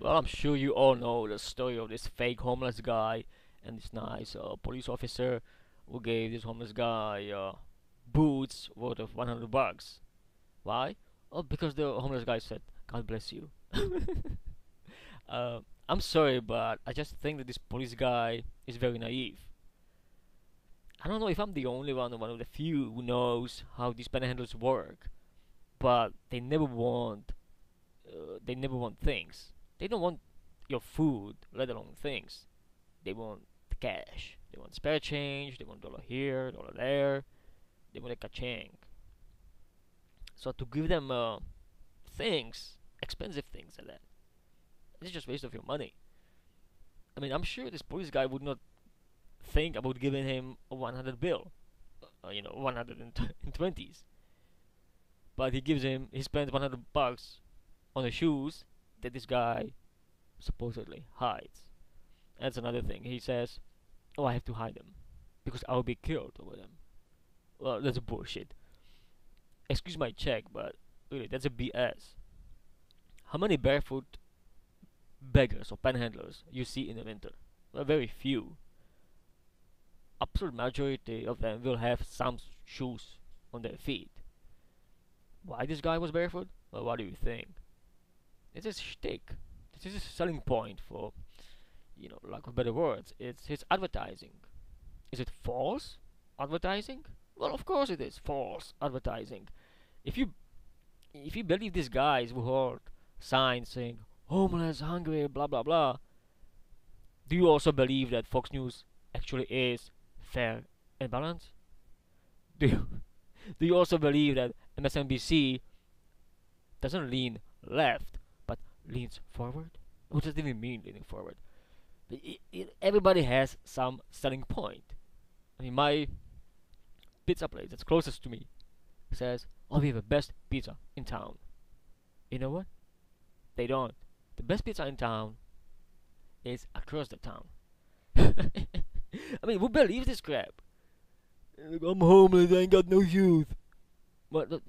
Well, I'm sure you all know the story of this fake homeless guy and this nice police officer who gave this homeless guy boots worth of 100 bucks. Why? Oh, because the homeless guy said, "God bless you." uh, I'm sorry, but I just think that this police guy is very naive. I don't know if I'm the only one or one of the few who knows how these panhandlers work, but they never want things. They don't want your food, let alone things. They want the cash. They want spare change. They want dollar here, dollar there. They want a ka-ching. So to give them things, expensive things like that, it's just waste of your money. I mean, I'm sure this police guy would not think about giving him a 100 bill, 120s. But he spends 100 bucks on the shoes that this guy supposedly hides. That's another thing. He says, "Oh, I have to hide them because I'll be killed over them." Well, that's bullshit. Excuse my check, but really, that's a BS. How many barefoot beggars or panhandlers you see in the winter? Well, very few. Absolute majority of them will have some shoes on their feet. Why this guy was barefoot? Well, what do you think? It's his shtick. This is his selling point for, lack of better words. It's his advertising. Is it false advertising? Well, of course it is false advertising. If you if you believe these guys who hold signs saying homeless, hungry, blah blah blah, do you also believe that Fox News actually is fair and balanced? Do you do you also believe that MSNBC doesn't lean left but leans forward? What does it even mean leaning forward? Everybody has some selling point. I mean, my pizza place that's closest to me says, "Oh, we have the best pizza in town." You know what? They don't. The best pizza in town is across the town. I mean, who believes this crap? I'm homeless, I ain't got no shoes. But look,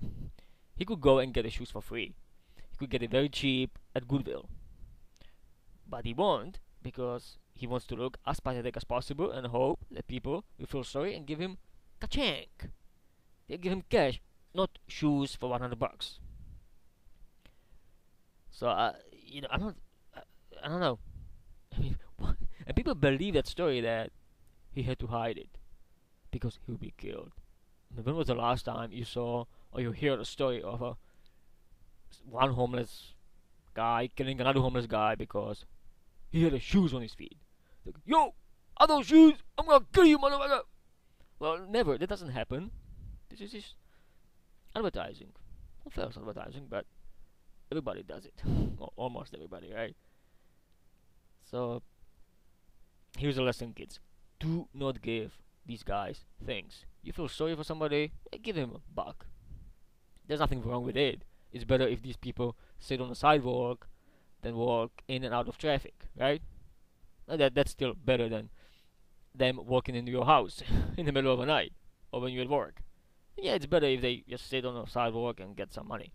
he could go and get the shoes for free. He could get it very cheap at Goodwill. But he won't because he wants to look as pathetic as possible and hope that people will feel sorry and give him ka-chank. They give him cash, not shoes for 100 bucks. So, I don't know. I mean, what? And people believe that story that he had to hide it because he would be killed. I mean, when was the last time you saw or you heard a story of one homeless guy killing another homeless guy because he had shoes on his feet? Like, yo, are those shoes? I'm gonna kill you, motherfucker! Well, never. That doesn't happen. This is just advertising. Not false advertising, but everybody does it. Or almost everybody, right? So, here's a lesson, kids. Do not give these guys things. You feel sorry for somebody, give him a buck. There's nothing wrong with it. It's better if these people sit on the sidewalk than walk in and out of traffic, right? That's still better than them walking into your house in the middle of the night or when you're at work. Yeah, it's better if they just sit on the sidewalk and get some money.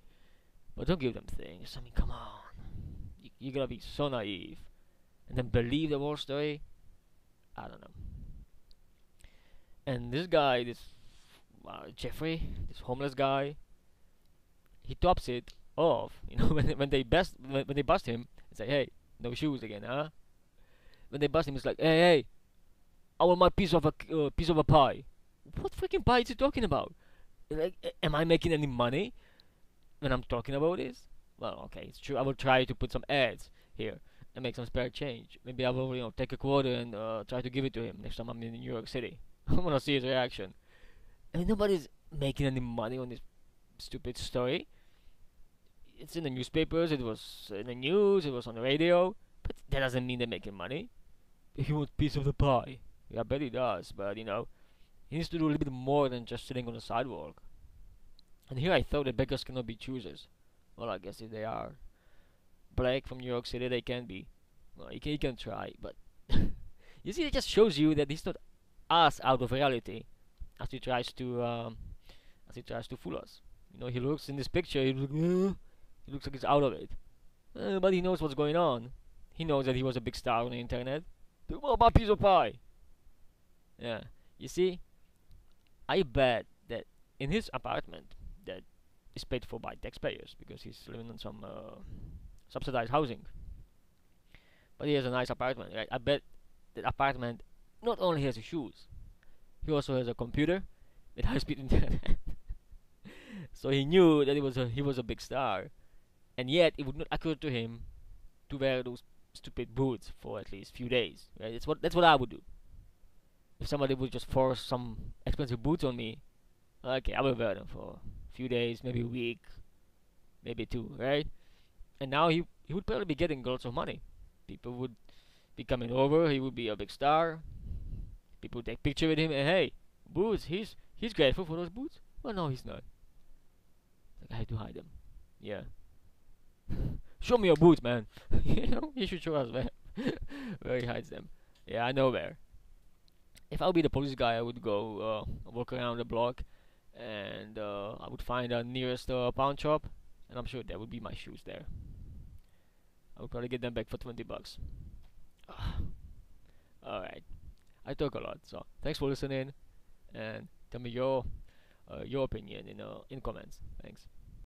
But don't give them things. I mean, come on. You gotta be so naive. And then believe the whole story? I don't know. And this guy, Jeffrey, this homeless guy, he tops it off. When they bust him, it's like, "Hey, no shoes again, huh?" When they bust him, it's like, "Hey, hey, I want my piece of a pie." What freaking pie is he talking about? Like, am I making any money when I'm talking about this? Well, okay, it's true. I will try to put some ads here and make some spare change. Maybe I will, take a quarter and try to give it to him next time I'm in New York City. I wanna see his reaction. I mean, nobody's making any money on this stupid story. It's in the newspapers. It was in the news. It was on the radio. But that doesn't mean they're making money. If he wants a piece of the pie, yeah, I bet he does. But he needs to do a little bit more than just sitting on the sidewalk. And here I thought that beggars cannot be choosers. Well, I guess if they are black from New York City, they can be. Well, he can try, but you see, it just shows you that he's not us out of reality, as he tries to fool us. He looks in this picture. He looks like he's out of it, but he knows what's going on. He knows that he was a big star on the internet. What about piece of pie? Yeah. You see, I bet that in his apartment that is paid for by taxpayers because he's living in some subsidized housing, but he has a nice apartment, right? I bet that apartment not only has his shoes, he also has a computer with high-speed internet. So he knew that he was a big star, and yet it would not occur to him to wear those stupid boots for at least few days. Right? That's what I would do. If somebody would just force some expensive boots on me, okay, I will wear them for a few days, maybe a week, maybe two, right? And now he would probably be getting lots of money. People would be coming over. He would be a big star. People would take picture with him, and hey, boots. He's grateful for those boots. Well, no, he's not. Like, I had to hide them. Yeah. Show me your boots, man. You know, you should show us where where he hides them. Yeah, I know where. If I would be the police guy, I would go walk around the block, and I would find the nearest pawn shop, and I'm sure there would be my shoes there. I would probably get them back for $20. Alright, I talk a lot, so thanks for listening, and tell me your opinion in comments. Thanks.